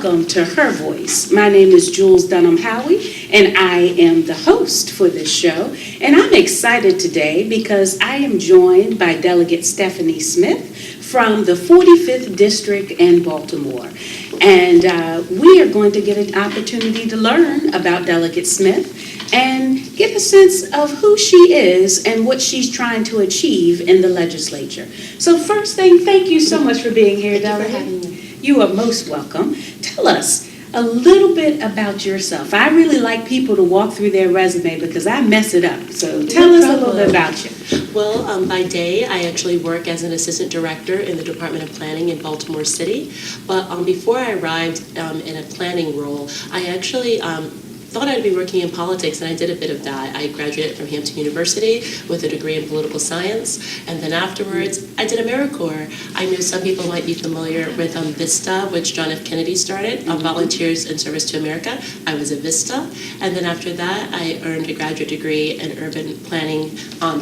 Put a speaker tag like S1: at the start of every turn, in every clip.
S1: welcome to Her Voice. My name is Jules Dunham Howie, and I am the host for this show. And I'm excited today because I am joined by Delegate Stephanie Smith from the 45th District in Baltimore. And we are going to get an opportunity to learn about Delegate Smith and get a sense of who she is and what she's trying to achieve in the legislature. So first thing, thank you so much for being here, Delegate. You are most welcome. Tell us a little bit about yourself. I really like people to walk through their resume because I mess it up. So tell us a little bit about you.
S2: Well, by day, I actually work as an assistant director in the Department of Planning in Baltimore City. But before I arrived in a planning role, I actually thought I'd be working in politics, and I did a bit of that. I graduated from Hampton University with a degree in political science, and then afterwards, I did AmeriCorps. I know some people might be familiar with VISTA, which John F. Kennedy started, Volunteers in Service to America. I was a VISTA, and then after that, I earned a graduate degree in urban planning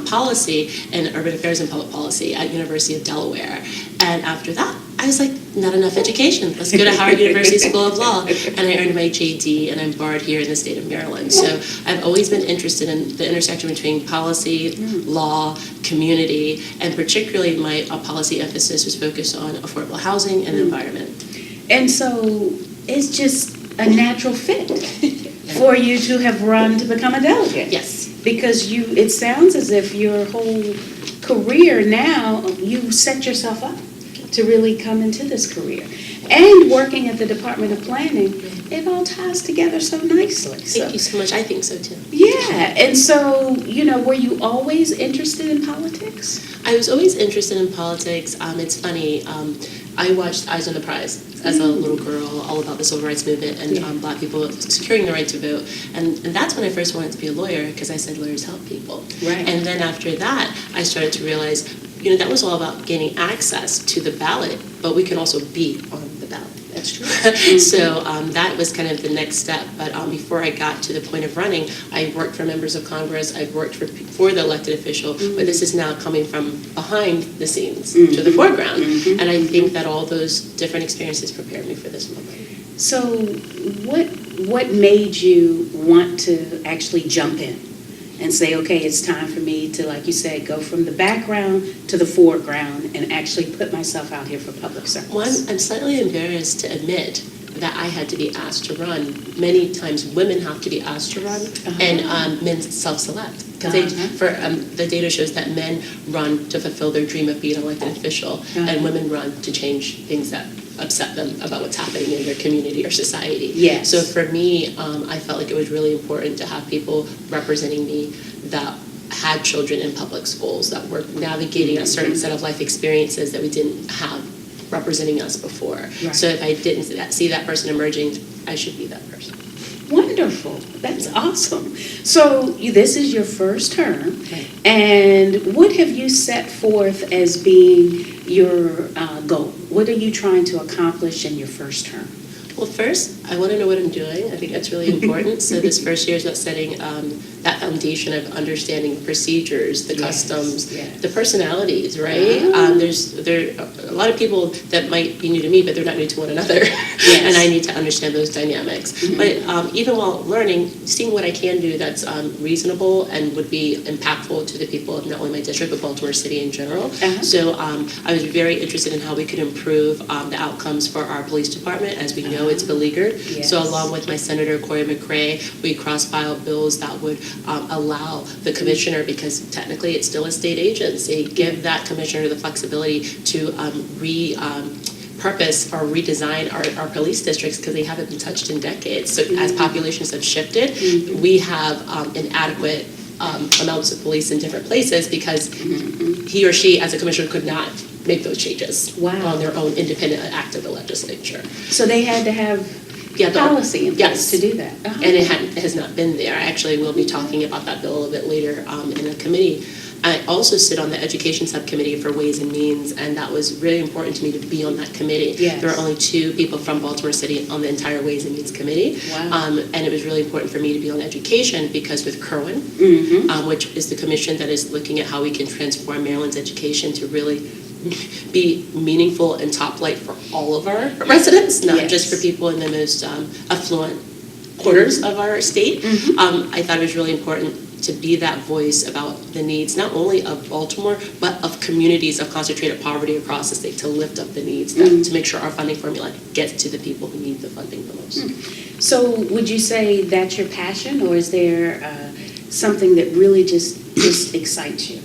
S2: policy and urban affairs and public policy at University of Delaware. And after that, I was like, not enough education. Let's go to Howard University School of Law. And I earned my JD, and I'm barred here in the state of Maryland. So I've always been interested in the intersection between policy, law, community, and particularly my policy emphasis was focused on affordable housing and the environment.
S1: And so it's just a natural fit for you to have run to become a delegate.
S2: Yes.
S1: Because it sounds as if your whole career now, you set yourself up to really come into this career. And working at the Department of Planning, it all ties together so nicely.
S2: Thank you so much. I think so too.
S1: Yeah, and so, were you always interested in politics?
S2: I was always interested in politics. It's funny, I watched Eyes on the Prize as a little girl, all about the civil rights movement and black people securing the right to vote. And that's when I first wanted to be a lawyer, because I said lawyers help people.
S1: Right.
S2: And then after that, I started to realize, that was all about gaining access to the ballot, but we can also be on the ballot.
S1: That's true.
S2: So that was kind of the next step. But before I got to the point of running, I worked for members of Congress. I've worked for the elected official, but this is now coming from behind the scenes to the foreground. And I think that all those different experiences prepared me for this moment.
S1: So what made you want to actually jump in and say, okay, it's time for me to, like you said, go from the background to the foreground and actually put myself out here for public service?
S2: One, I'm slightly embarrassed to admit that I had to be asked to run. Many times women have to be asked to run, and men self-select. Because the data shows that men run to fulfill their dream of being an elected official, and women run to change things that upset them about what's happening in their community or society.
S1: Yes.
S2: So for me, I felt like it was really important to have people representing me that had children in public schools, that were navigating a certain set of life experiences that we didn't have representing us before. Right. So if I didn't see that person emerging, I should be that person.
S1: Wonderful. That's awesome. So this is your first term, and what have you set forth as being your goal? What are you trying to accomplish in your first term?
S2: Well, first, I want to know what I'm doing. I think that's really important. So this first year is about setting that foundation of understanding procedures, the customs, the personalities, right? There are a lot of people that might be new to me, but they're not new to one another. And I need to understand those dynamics. But even while learning, seeing what I can do that's reasonable and would be impactful to the people of not only my district, but Baltimore City in general. So I was very interested in how we could improve the outcomes for our police department. As we know, it's beleaguered. So along with my Senator Corey McRae, we cross-filed bills that would allow the commissioner, because technically it's still a state agency, give that commissioner the flexibility to repurpose or redesign our police districts, because they haven't been touched in decades. So as populations have shifted, we have inadequate amounts of police in different places because he or she as a commissioner could not make those changes on their own independent act of the legislature.
S1: So they had to have policy in place to do that.
S2: And it has not been there. I actually will be talking about that bill a little bit later in a committee. I also sit on the education subcommittee for Ways and Means, and that was really important to me to be on that committee. There are only 2 people from Baltimore City on the entire Ways and Means committee. And it was really important for me to be on education because with Kerwin, which is the commission that is looking at how we can transform Maryland's education to really be meaningful and top light for all of our residents, not
S1: Yes.
S2: just for people in the most affluent quarters of our state. I thought it was really important to be that voice about the needs, not only of Baltimore, but of communities of concentrated poverty across the state, to lift up the needs, to make sure our funding formula gets to the people who need the funding the most.
S1: So would you say that's your passion, or is there something that really just excites you?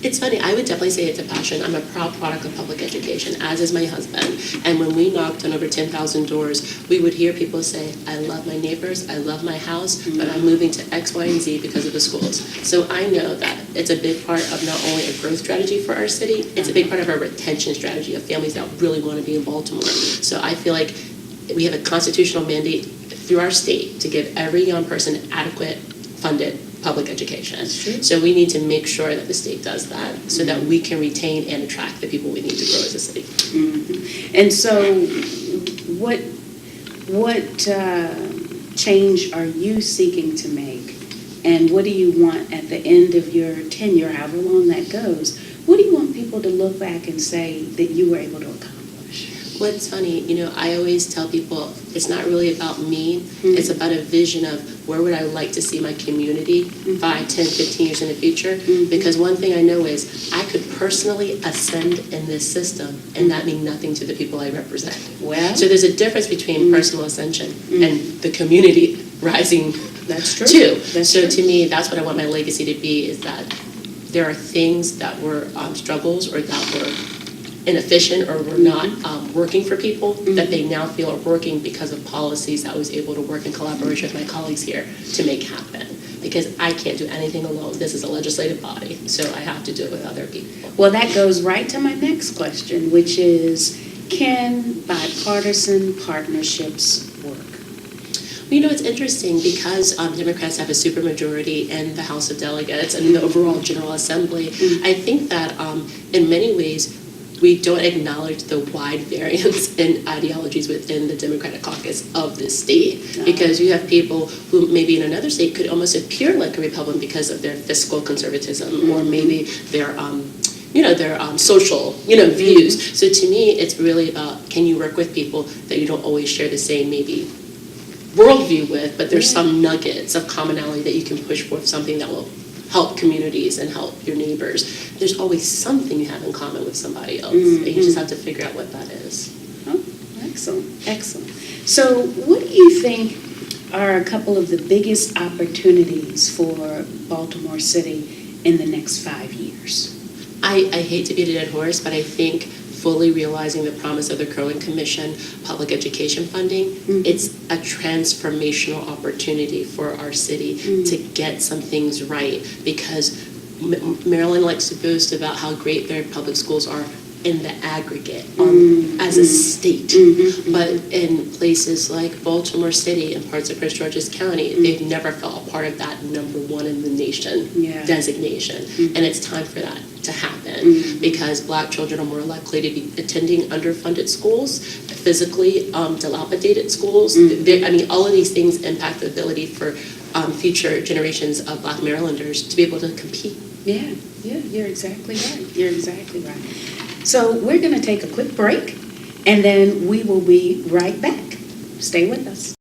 S2: It's funny, I would definitely say it's a passion. I'm a proud product of public education, as is my husband. And when we knocked on over 10,000 doors, we would hear people say, I love my neighbors, I love my house, but I'm moving to X, Y, and Z because of the schools. So I know that it's a big part of not only a growth strategy for our city, it's a big part of our retention strategy of families that really want to be in Baltimore. So I feel like we have a constitutional mandate through our state to give every young person adequate funded public education. So we need to make sure that the state does that so that we can retain and attract the people we need to grow as a city.
S1: And so what change are you seeking to make? And what do you want at the end of your tenure, however long that goes? What do you want people to look back and say that you were able to accomplish?
S2: What's funny, I always tell people it's not really about me. It's about a vision of where would I like to see my community 5, 10, 15 years in the future. Because one thing I know is I could personally ascend in this system and that mean nothing to the people I represent.
S1: Well,
S2: So there's a difference between personal ascension and the community rising.
S1: That's true.
S2: Too.
S1: That's
S2: So
S1: true.
S2: to me, that's what I want my legacy to be, is that there are things that were struggles or that were inefficient or were not working for people that they now feel are working because of policies that I was able to work in collaboration with my colleagues here to make happen. Because I can't do anything alone. This is a legislative body, so I have to do it with other people.
S1: Well, that goes right to my next question, which is, can bipartisan partnerships work?
S2: It's interesting because Democrats have a supermajority in the House of Delegates and in the overall General Assembly. I think that in many ways, we don't acknowledge the wide variance in ideologies within the Democratic caucus of this state, because you have people who maybe in another state could almost appear like a Republican because of their fiscal conservatism or maybe their social, views. So to me, it's really about, can you work with people that you don't always share the same maybe worldview with, but there's some nuggets of commonality that you can push forth, something that will help communities and help your neighbors. There's always something you have in common with somebody else, and you just have to figure out what that is.
S1: Oh, excellent, excellent. So what do you think are a couple of the biggest opportunities for Baltimore City in the next 5 years?
S2: I hate to beat a dead horse, but I think fully realizing the promise of the Crowan Commission public education funding, it's a transformational opportunity for our city to get some things right, because Maryland likes to boast about how great their public schools are in the aggregate as a state. But in places like Baltimore City and parts of Prince George's County, they've never felt a part of that #1 in the nation designation. And it's time for that to happen, because Black children are more likely to be attending underfunded schools, physically dilapidated schools. All of these things impact the ability for future generations of Black Marylanders to be able to compete.
S1: Yeah, you're exactly right. You're exactly right. So we're going to take a quick break, and then we will be right back. Stay with us.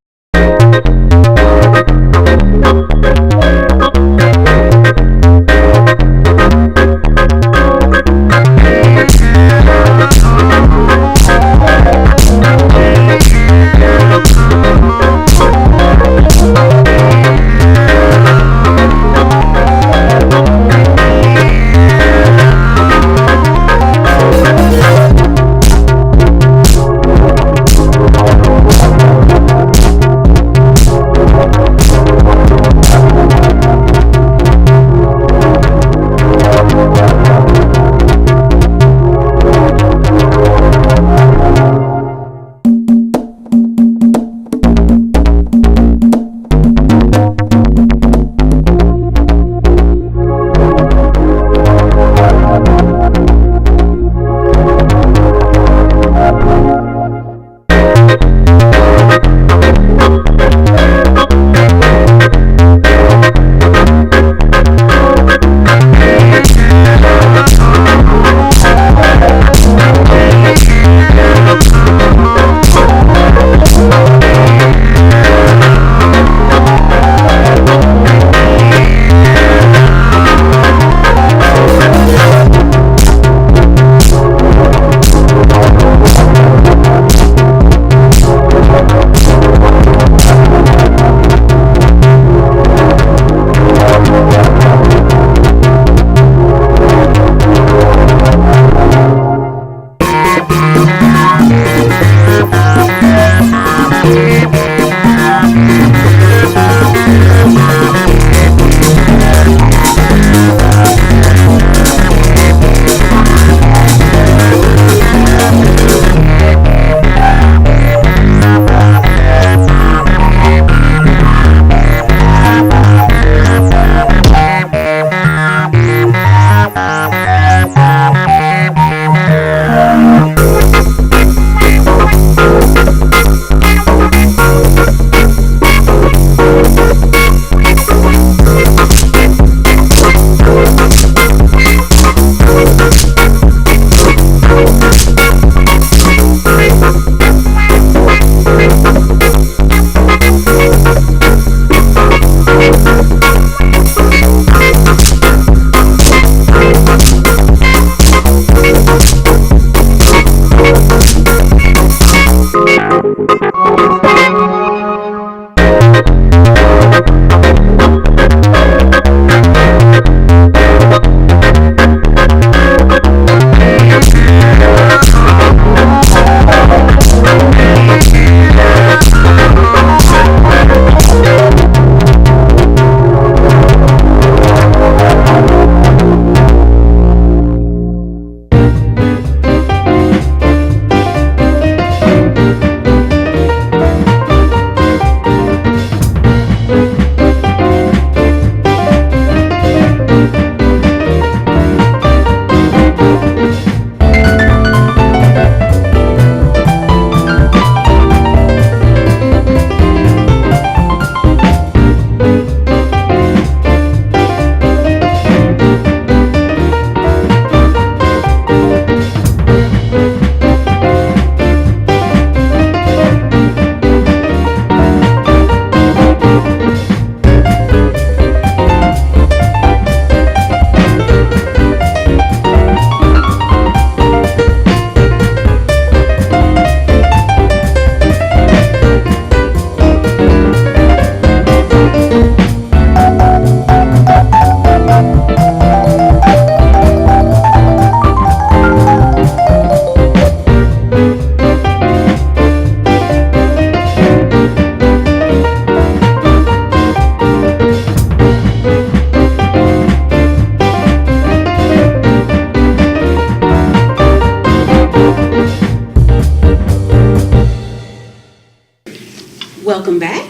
S1: Welcome back.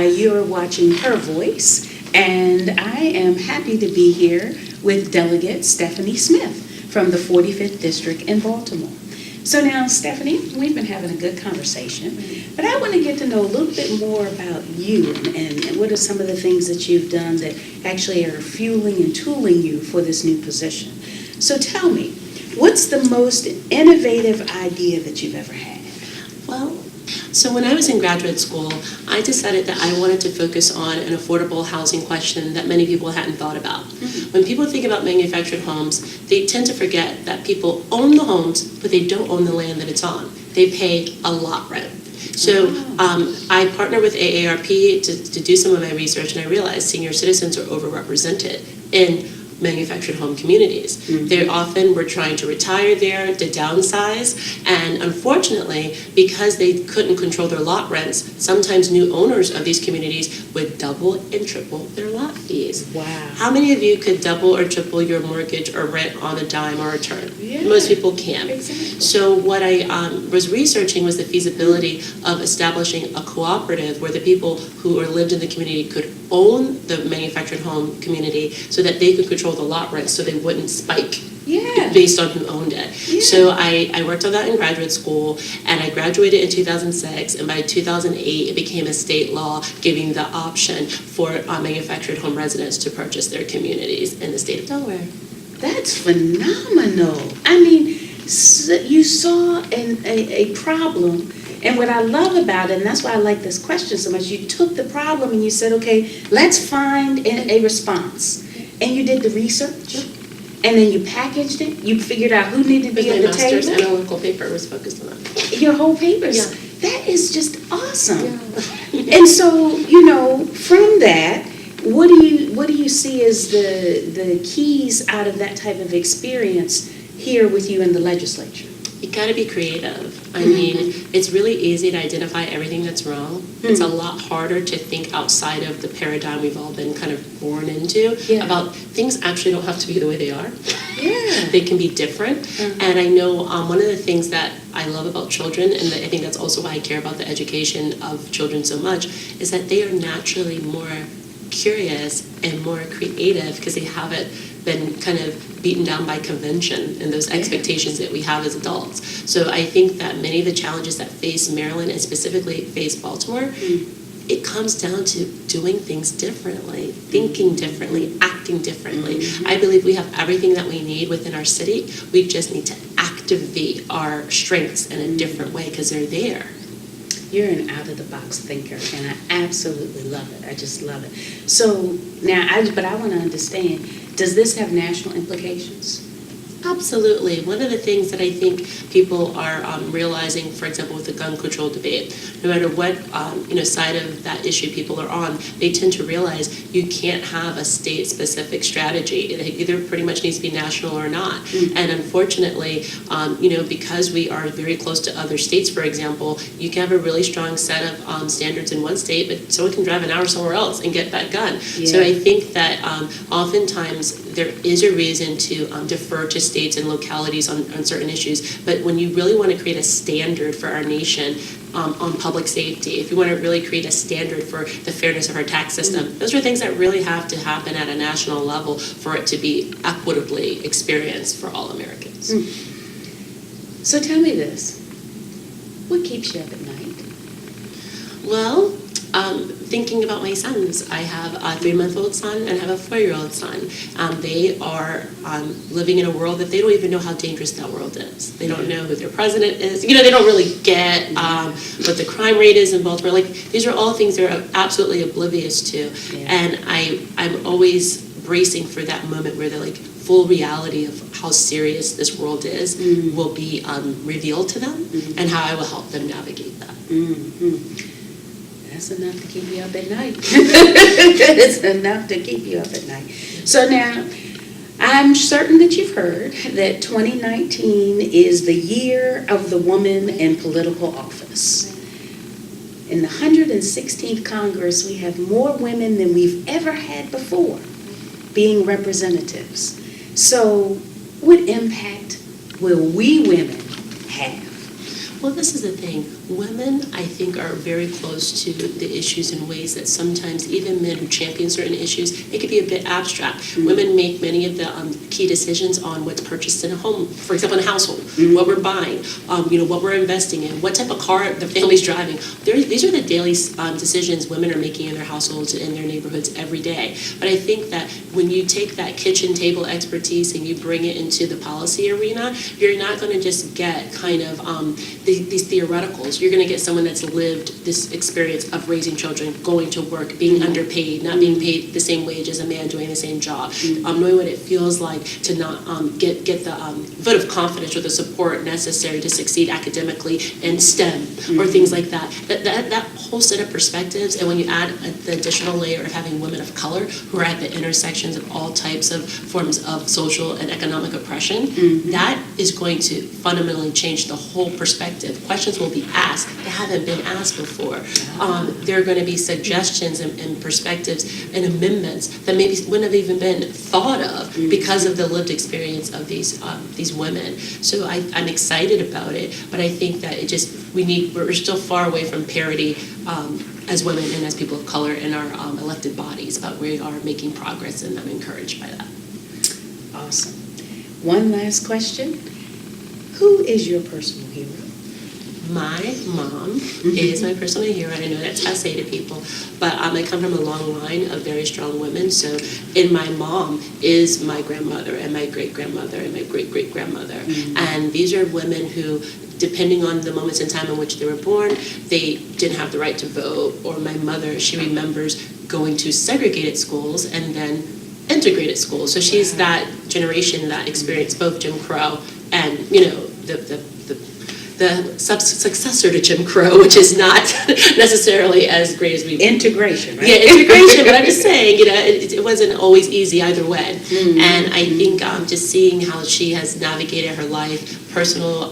S1: You're watching Her Voice, and I am happy to be here with Delegate Stephanie Smith from the 45th District in Baltimore. So now, Stephanie, we've been having a good conversation, but I want to get to know a little bit more about you and what are some of the things that you've done that actually are fueling and tooling you for this new position. So tell me, what's the most innovative idea that you've ever had?
S2: Well, so when I was in graduate school, I decided that I wanted to focus on an affordable housing question that many people hadn't thought about. Mm-hmm. When people think about manufactured homes, they tend to forget that people own the homes, but they don't own the land that it's on. They pay a lot rent. So I partnered with AARP to do some of my research, and I realized senior citizens are overrepresented in manufactured home communities. Mm-hmm. They often were trying to retire there, to downsize, and unfortunately, because they couldn't control their lot rents, sometimes new owners of these communities would double and triple their lot fees.
S1: Wow.
S2: How many of you could double or triple your mortgage or rent on a dime or a turn?
S1: Yeah.
S2: Most people can't.
S1: Exactly.
S2: So what I was researching was the feasibility of establishing a cooperative where the people who lived in the community could own the manufactured home community so that they could control the lot rent so they wouldn't spike based on who owned it. Yeah. So I worked on that in graduate school, and I graduated in 2006, and by 2008 it became a state law giving the option for manufactured home residents to purchase their communities in the state of Delaware.
S1: That's phenomenal. I mean, you saw a problem, and what I love about it, and that's why I like this question so much, you took the problem and you said, okay, let's find a response. And you did the research, and then you packaged it, you figured out who needed to be at the table.
S2: My master's analytical paper was focused on that.
S1: Your whole paper's, that is just awesome.
S2: Yeah.
S1: And so, from that, what do you see as the keys out of that type of experience here with you in the legislature?
S2: You got to be creative. I mean, it's really easy to identify everything that's wrong. Mm-hmm. It's a lot harder to think outside of the paradigm we've all been kind of born into about things actually don't have to be the way they are.
S1: Yeah.
S2: They can be different. Mm-hmm. And I know one of the things that I love about children, and I think that's also why I care about the education of children so much, is that they are naturally more curious and more creative because they haven't been kind of beaten down by convention and those expectations that we have as adults. So I think that many of the challenges that face Maryland and specifically face Baltimore, it comes down to doing things differently, thinking differently, acting differently. I believe we have everything that we need within our city. We just need to activate our strengths in a different way because they're there.
S1: You're an out-of-the-box thinker, and I absolutely love it. I just love it. So now, but I want to understand, does this have national implications?
S2: Absolutely. One of the things that I think people are realizing, for example, with the gun control debate, no matter what side of that issue people are on, they tend to realize you can't have a state-specific strategy. It either pretty much needs to be national or not. Mm-hmm. And unfortunately, because we are very close to other states, for example, you can have a really strong set of standards in one state, but someone can drive an hour somewhere else and get that gun. Yeah. So I think that oftentimes there is a reason to defer to states and localities on certain issues, but when you really want to create a standard for our nation on public safety, if you want to really create a standard for the fairness of our tax system, those are things that really have to happen at a national level for it to be equitably experienced for all Americans.
S1: So tell me this, what keeps you up at night?
S2: Well, thinking about my sons. I have a 3-month-old son and I have a 4-year-old son. They are living in a world that they don't even know how dangerous that world is. They don't know who their president is. They don't really get what the crime rate is in Baltimore. Like, these are all things they're absolutely oblivious to. Yeah. And I'm always bracing for that moment where the full reality of how serious this world is will be revealed to them, and how I will help them navigate that.
S1: That's enough to keep you up at night. It's enough to keep you up at night. So now, I'm certain that you've heard that 2019 is the year of the woman in political office. In the 116th Congress, we have more women than we've ever had before being representatives. So what impact will we women have?
S2: Well, this is the thing. Women, I think, are very close to the issues in ways that sometimes even men who champion certain issues, it could be a bit abstract. Women make many of the key decisions on what's purchased in a home, for example, in a household, what we're buying, what we're investing in, what type of car the family's driving. These are the daily decisions women are making in their households and in their neighborhoods every day. But I think that when you take that kitchen table expertise and you bring it into the policy arena, you're not going to just get kind of these theoreticals. You're going to get someone that's lived this experience of raising children, going to work, being underpaid, not being paid the same wage as a man doing the same job, knowing what it feels like to not get the vote of confidence or the support necessary to succeed academically in STEM or things like that. That whole set of perspectives, and when you add the additional layer of having women of color who are at the intersections of all types of forms of social and economic oppression, that is going to fundamentally change the whole perspective. Questions will be asked that haven't been asked before. There are going to be suggestions and perspectives and amendments that maybe wouldn't have even been thought of because of the lived experience of these women. So I'm excited about it, but I think that we're still far away from parity as women and as people of color in our elected bodies, but we are making progress, and I'm encouraged by that.
S1: Awesome. One last question. Who is your personal hero?
S2: My mom is my personal hero. I know that's passe to people, but I come from a long line of very strong women. So in my mom is my grandmother and my great-grandmother and my great-great-grandmother. And these are women who, depending on the moments in time in which they were born, they didn't have the right to vote. Or my mother, she remembers going to segregated schools and then integrated schools. So she's that generation that experienced both Jim Crow and, the successor to Jim Crow, which is not necessarily as great as we...
S1: Integration, right?
S2: Yeah, integration, but I'm just saying, it wasn't always easy either way. And I think just seeing how she has navigated her life, personal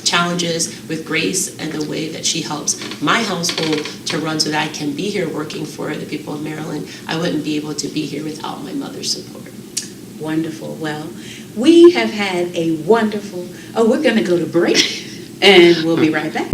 S2: challenges with grace, and the way that she helps my household to run so that I can be here working for the people of Maryland, I wouldn't be able to be here without my mother's support.
S1: Wonderful. Well, we have had a wonderful... Oh, we're going to go to break. And we'll be right back.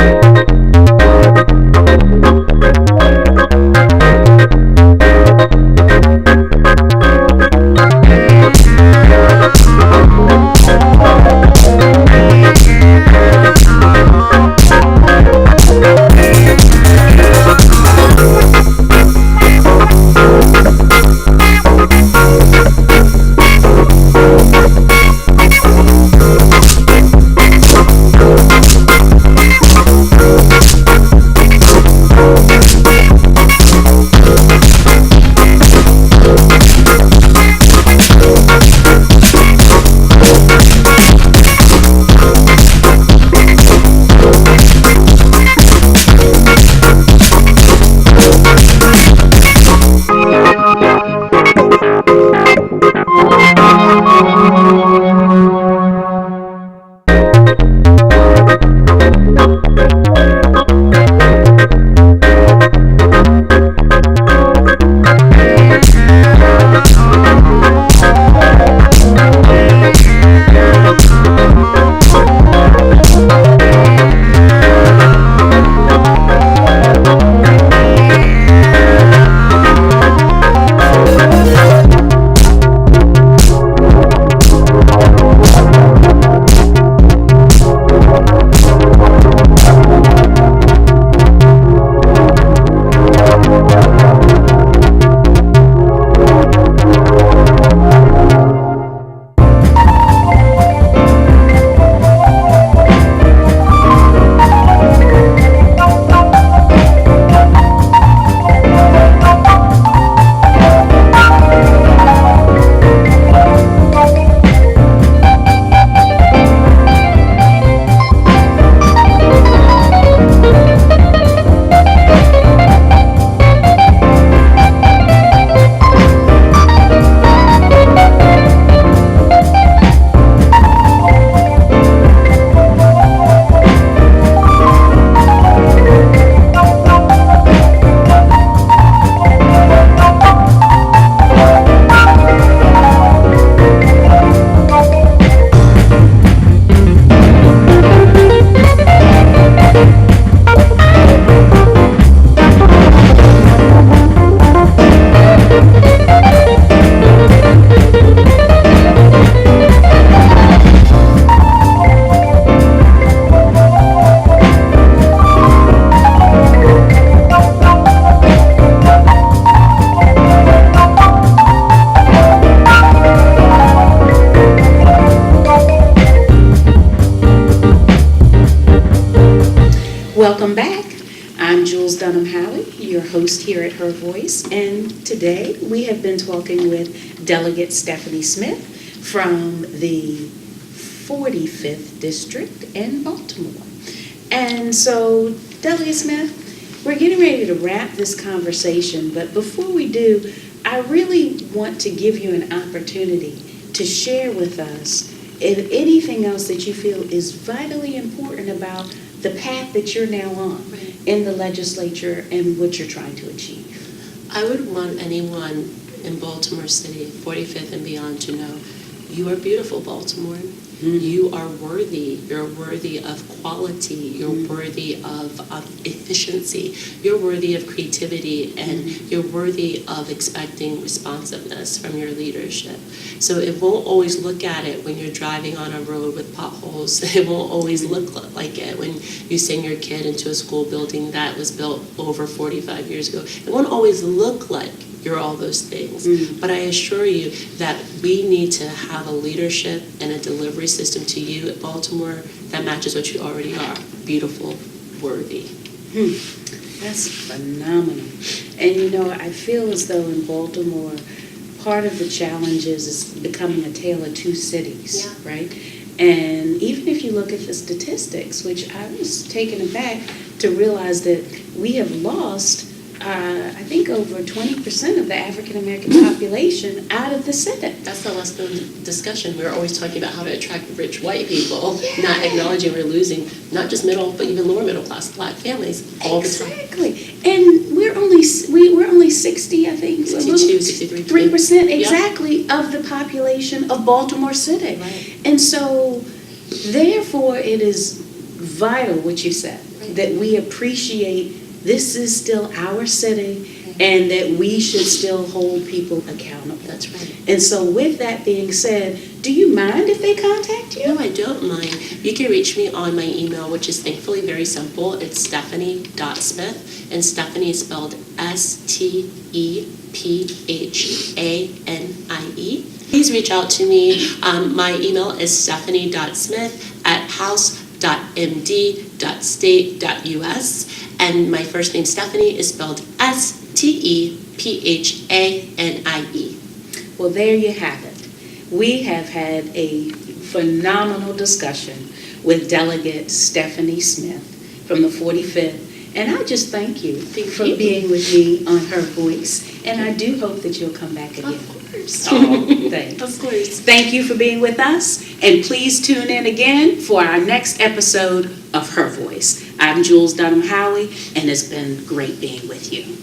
S1: And today we have been talking with Delegate Stephanie Smith from the 45th District in Baltimore. And so, Delegate Smith, we're getting ready to wrap this conversation, but before we do, I really want to give you an opportunity to share with us if anything else that you feel is vitally important about the path that you're now on in the legislature and what you're trying to achieve.
S2: I would want anyone in Baltimore City, 45th and beyond, to know you are beautiful, Baltimore. You are worthy. You're worthy of quality. You're worthy of efficiency. You're worthy of creativity, and you're worthy of expecting responsiveness from your leadership. So it won't always look at it when you're driving on a road with potholes. It won't always look like it when you send your kid into a school building that was built over 45 years ago. It won't always look like you're all those things. But I assure you that we need to have a leadership and a delivery system to you at Baltimore that matches what you already are. Beautiful, worthy.
S1: That's phenomenal. And you know, I feel as though in Baltimore, part of the challenge is becoming a tale of two cities, right? And even if you look at the statistics, which I was taken aback to realize that we have lost I think over 20% of the African American population out of the Senate.
S2: That's the last discussion. We're always talking about how to attract rich white people, not acknowledging we're losing not just middle, but even lower middle class Black families all the time.
S1: Exactly. And we're only 60, I think.
S2: 62, 63%.
S1: 3% exactly of the population of Baltimore City.
S2: Right.
S1: And so, therefore, it is vital what you said, that we appreciate this is still our city, and that we should still hold people accountable.
S2: That's right.
S1: And so with that being said, do you mind if they contact you?
S2: No, I don't mind. You can reach me on my email, which is thankfully very simple. It's stephanie.smith, and Stephanie is spelled Stephannie. Please reach out to me. My email is stephanie.smith@house.md.state.us. And my first name, Stephanie, is spelled Stephanie.
S1: Well, there you have it. We have had a phenomenal discussion with Delegate Stephanie Smith from the 45th. And I just thank you for being with me on Her Voice. And I do hope that you'll come back again.
S2: Of course.
S1: Oh, thanks.
S2: Of course.
S1: Thank you for being with us. And please tune in again for our next episode of Her Voice. I'm Jules Dunham Howey, and it's been great being with you.